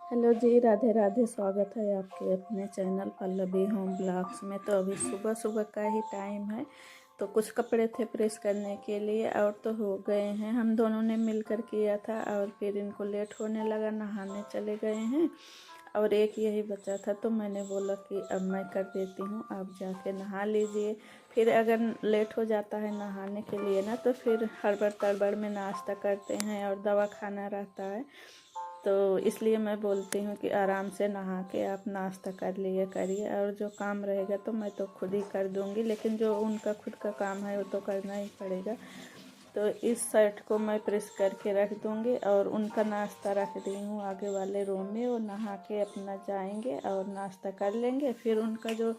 Hello जी, राधे राधे। स्वागत है आपके अपने चैनल पल्लवी होम ब्लॉग्स में। तो अभी सुबह सुबह का ही टाइम है, तो कुछ कपड़े थे प्रेस करने के लिए और तो हो गए हैं। हम दोनों ने मिलकर किया था और फिर इनको लेट होने लगा, नहाने चले गए हैं और एक यही बचा था। तो मैंने बोला कि अब मैं कर देती हूँ, आप जाके नहा लीजिए। फिर अगर लेट हो जाता है नहाने के लिए ना, तो फिर हड़बड़ तड़बड़ में नाश्ता करते हैं और दवा खाना रहता है। तो इसलिए मैं बोलती हूँ कि आराम से नहा के आप नाश्ता कर लिए करिए, और जो काम रहेगा तो मैं तो खुद ही कर दूँगी, लेकिन जो उनका खुद का काम है वो तो करना ही पड़ेगा। तो इस शर्ट को मैं प्रेस करके रख दूँगी और उनका नाश्ता रख दी हूँ आगे वाले रूम में। वो नहा के अपना जाएंगे और नाश्ता कर लेंगे। फिर उनका जो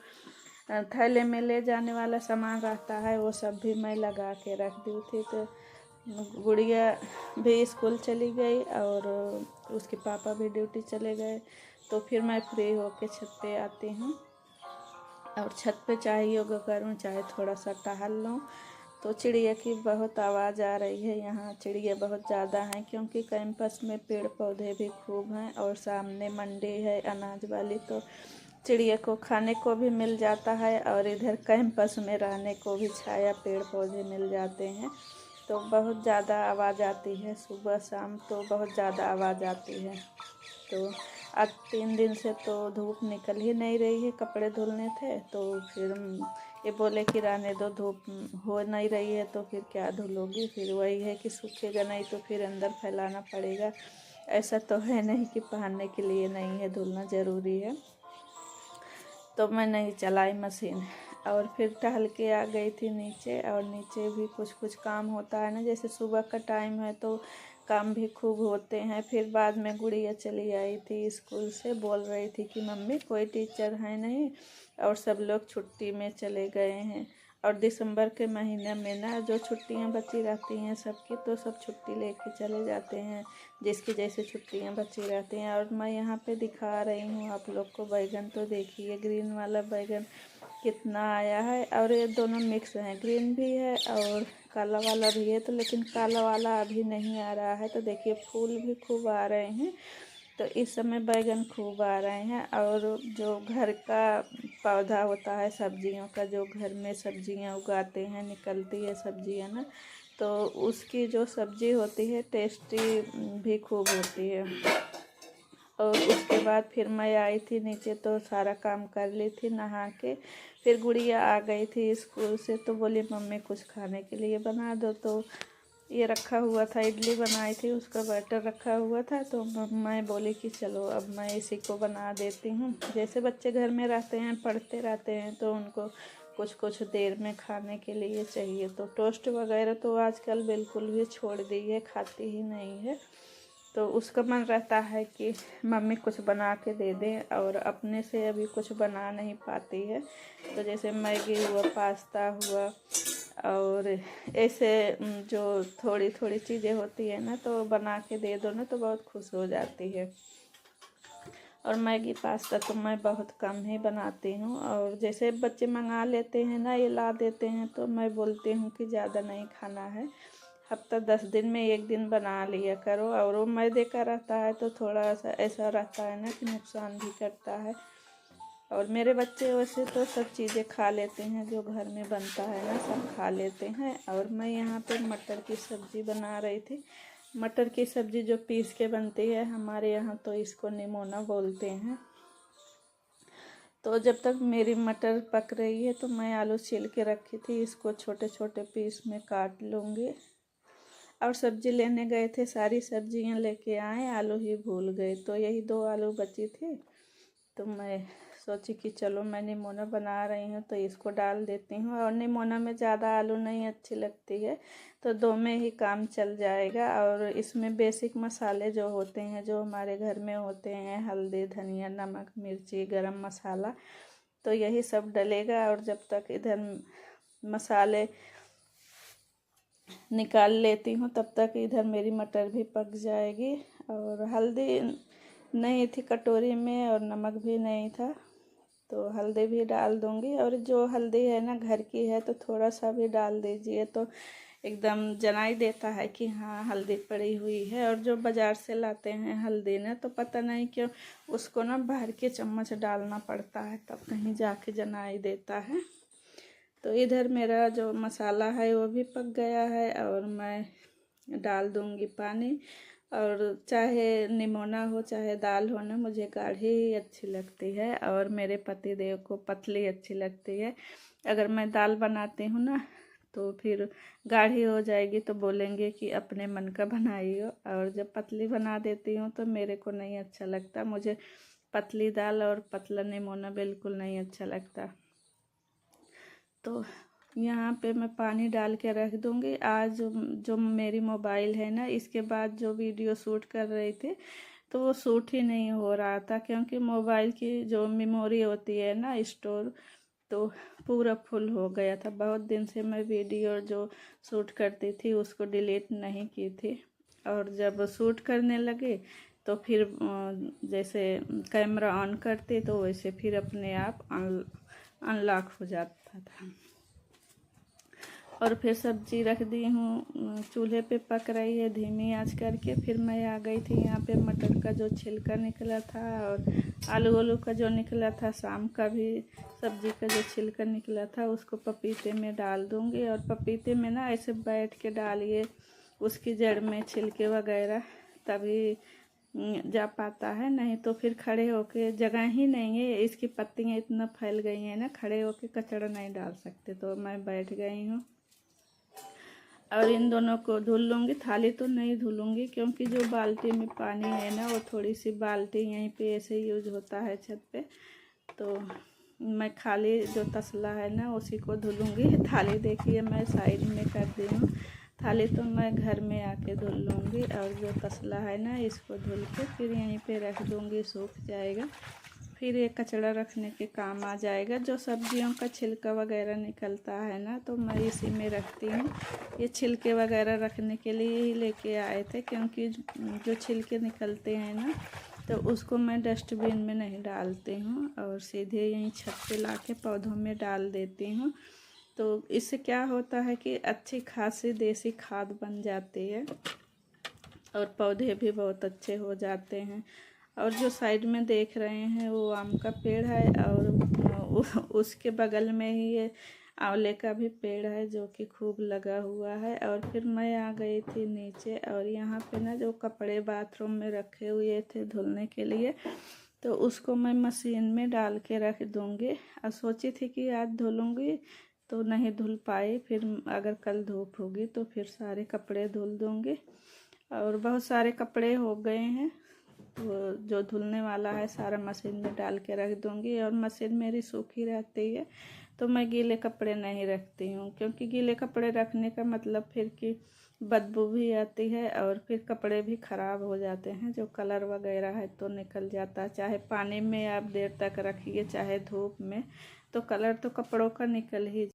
थैले में ले जाने वाला सामान रहता है वो सब भी मैं लगा के रख दी थी। तो गुड़िया भी स्कूल चली गई और उसके पापा भी ड्यूटी चले गए। तो फिर मैं फ्री होके छत पे आती हूँ और छत पे चाहे योगा करूँ चाहे थोड़ा सा टहल लूँ। तो चिड़िया की बहुत आवाज़ आ रही है, यहाँ चिड़िया बहुत ज़्यादा हैं क्योंकि कैंपस में पेड़ पौधे भी खूब हैं और सामने मंडी है अनाज वाली। तो चिड़िया को खाने को भी मिल जाता है और इधर कैंपस में रहने को भी छाया पेड़ पौधे मिल जाते हैं। तो बहुत ज़्यादा आवाज़ आती है, सुबह शाम तो बहुत ज़्यादा आवाज़ आती है। तो आज 3 दिन से तो धूप निकल ही नहीं रही है, कपड़े धुलने थे तो फिर ये बोले कि रहने दो, धूप हो नहीं रही है तो फिर क्या धुलोगी। फिर वही है कि सूखेगा नहीं तो फिर अंदर फैलाना पड़ेगा। ऐसा तो है नहीं कि पहनने के लिए नहीं है, धुलना ज़रूरी है। तो मैं नहीं चलाई मशीन और फिर टहल के आ गई थी नीचे। और नीचे भी कुछ कुछ काम होता है ना, जैसे सुबह का टाइम है तो काम भी खूब होते हैं। फिर बाद में गुड़िया चली आई थी स्कूल से, बोल रही थी कि मम्मी कोई टीचर है नहीं और सब लोग छुट्टी में चले गए हैं। और दिसंबर के महीने में ना जो छुट्टियां बची रहती हैं सबकी, तो सब छुट्टी लेके चले जाते हैं जिसकी जैसे छुट्टियां बची रहती हैं। और मैं यहाँ पे दिखा रही हूँ आप लोग को बैगन, तो देखिए ग्रीन वाला बैगन कितना आया है। और ये दोनों मिक्स हैं, ग्रीन भी है और काला वाला भी है। तो लेकिन काला वाला अभी नहीं आ रहा है। तो देखिए फूल भी खूब आ रहे हैं। तो इस समय बैगन खूब आ रहे हैं। और जो घर का पौधा होता है सब्जियों का, जो घर में सब्जियां उगाते हैं, निकलती है सब्जियां ना, तो उसकी जो सब्जी होती है टेस्टी भी खूब होती है। और उसके बाद फिर मैं आई थी नीचे तो सारा काम कर ली थी नहा के। फिर गुड़िया आ गई थी स्कूल से तो बोली मम्मी कुछ खाने के लिए बना दो। तो ये रखा हुआ था, इडली बनाई थी, उसका बैटर रखा हुआ था। तो मैं बोली कि चलो अब मैं इसी को बना देती हूँ। जैसे बच्चे घर में रहते हैं पढ़ते रहते हैं तो उनको कुछ कुछ देर में खाने के लिए चाहिए। तो टोस्ट वगैरह तो आजकल बिल्कुल भी छोड़ दी है, खाती ही नहीं है। तो उसका मन रहता है कि मम्मी कुछ बना के दे दें, और अपने से अभी कुछ बना नहीं पाती है। तो जैसे मैगी हुआ, पास्ता हुआ और ऐसे जो थोड़ी थोड़ी चीज़ें होती है ना, तो बना के दे दो ना तो बहुत खुश हो जाती है। और मैगी पास्ता तो मैं बहुत कम ही बनाती हूँ। और जैसे बच्चे मंगा लेते हैं ना, ये ला देते हैं, तो मैं बोलती हूँ कि ज़्यादा नहीं खाना है, हफ्ता 10 दिन में एक दिन बना लिया करो। और वो मैदे का रहता है तो थोड़ा सा ऐसा रहता है ना कि नुकसान भी करता है। और मेरे बच्चे वैसे तो सब चीज़ें खा लेते हैं, जो घर में बनता है ना सब खा लेते हैं। और मैं यहाँ पे मटर की सब्ज़ी बना रही थी। मटर की सब्ज़ी जो पीस के बनती है हमारे यहाँ, तो इसको निमोना बोलते हैं। तो जब तक मेरी मटर पक रही है तो मैं आलू छील के रखी थी, इसको छोटे छोटे पीस में काट लूँगी। और सब्जी लेने गए थे, सारी सब्जियां लेके आए, आलू ही भूल गए। तो यही 2 आलू बची थी। तो मैं सोची कि चलो मैं निमोना बना रही हूँ तो इसको डाल देती हूँ। और निमोना में ज़्यादा आलू नहीं अच्छी लगती है, तो 2 में ही काम चल जाएगा। और इसमें बेसिक मसाले जो होते हैं, जो हमारे घर में होते हैं, हल्दी, धनिया, नमक, मिर्ची, गरम मसाला, तो यही सब डलेगा। और जब तक इधर मसाले निकाल लेती हूँ तब तक इधर मेरी मटर भी पक जाएगी। और हल्दी नहीं थी कटोरी में और नमक भी नहीं था, तो हल्दी भी डाल दूँगी। और जो हल्दी है ना घर की है तो थोड़ा सा भी डाल दीजिए, तो एकदम जनाई देता है कि हाँ हल्दी पड़ी हुई है। और जो बाज़ार से लाते हैं हल्दी ना, तो पता नहीं क्यों उसको ना भर के चम्मच डालना पड़ता है, तब कहीं जाके जनाई देता है। तो इधर मेरा जो मसाला है वो भी पक गया है और मैं डाल दूँगी पानी। और चाहे निमोना हो चाहे दाल हो ना, मुझे गाढ़ी ही अच्छी लगती है और मेरे पति देव को पतली अच्छी लगती है। अगर मैं दाल बनाती हूँ ना तो फिर गाढ़ी हो जाएगी तो बोलेंगे कि अपने मन का बनाई हो, और जब पतली बना देती हूँ तो मेरे को नहीं अच्छा लगता। मुझे पतली दाल और पतला निमोना बिल्कुल नहीं अच्छा लगता। तो यहाँ पे मैं पानी डाल के रख दूँगी। आज जो मेरी मोबाइल है ना, इसके बाद जो वीडियो शूट कर रही थी तो वो शूट ही नहीं हो रहा था, क्योंकि मोबाइल की जो मेमोरी होती है ना स्टोर, तो पूरा फुल हो गया था। बहुत दिन से मैं वीडियो जो शूट करती थी उसको डिलीट नहीं की थी, और जब शूट करने लगे तो फिर जैसे कैमरा ऑन करते तो वैसे फिर अपने आप अनलॉक हो जाता था। और फिर सब्जी रख दी हूँ, चूल्हे पे पक रही है धीमी आंच करके। फिर मैं आ गई थी यहाँ पे मटर का जो छिलका निकला था और आलू का जो निकला था, शाम का भी सब्जी का जो छिलका निकला था उसको पपीते में डाल दूँगी। और पपीते में ना ऐसे बैठ के डालिए उसकी जड़ में छिलके वगैरह, तभी जा पाता है, नहीं तो फिर खड़े होके जगह ही नहीं है, इसकी पत्तियाँ इतना फैल गई हैं ना, खड़े होके कचड़ा नहीं डाल सकते। तो मैं बैठ गई हूँ और इन दोनों को धुल लूँगी। थाली तो नहीं धुलूँगी क्योंकि जो बाल्टी में पानी है ना, वो थोड़ी सी बाल्टी यहीं पे ऐसे यूज होता है छत पे, तो मैं खाली जो तसला है ना उसी को धुलूँगी। थाली देखिए मैं साइड में कर दी हूँ, थाली तो मैं घर में आके धुल लूँगी। और जो तसला है ना इसको धुल के फिर यहीं पे रख दूँगी, सूख जाएगा, फिर ये कचड़ा रखने के काम आ जाएगा। जो सब्जियों का छिलका वगैरह निकलता है ना, तो मैं इसी में रखती हूँ। ये छिलके वगैरह रखने के लिए ही लेके आए थे, क्योंकि जो छिलके निकलते हैं ना तो उसको मैं डस्टबिन में नहीं डालती हूँ और सीधे यहीं छत पे लाके पौधों में डाल देती हूँ। तो इससे क्या होता है कि अच्छी खासी देसी खाद बन जाती है और पौधे भी बहुत अच्छे हो जाते हैं। और जो साइड में देख रहे हैं वो आम का पेड़ है, और उसके बगल में ही ये आंवले का भी पेड़ है जो कि खूब लगा हुआ है। और फिर मैं आ गई थी नीचे, और यहाँ पे ना जो कपड़े बाथरूम में रखे हुए थे धुलने के लिए, तो उसको मैं मशीन में डाल के रख दूँगी। और सोची थी कि आज धुलूँगी तो नहीं धुल पाई, फिर अगर कल धूप होगी तो फिर सारे कपड़े धुल दूँगी। और बहुत सारे कपड़े हो गए हैं, तो जो धुलने वाला है सारा मशीन में डाल के रख दूँगी। और मशीन मेरी सूखी रहती है तो मैं गीले कपड़े नहीं रखती हूँ, क्योंकि गीले कपड़े रखने का मतलब फिर कि बदबू भी आती है और फिर कपड़े भी ख़राब हो जाते हैं, जो कलर वगैरह है तो निकल जाता है। चाहे पानी में आप देर तक रखिए चाहे धूप में, तो कलर तो कपड़ों का निकल ही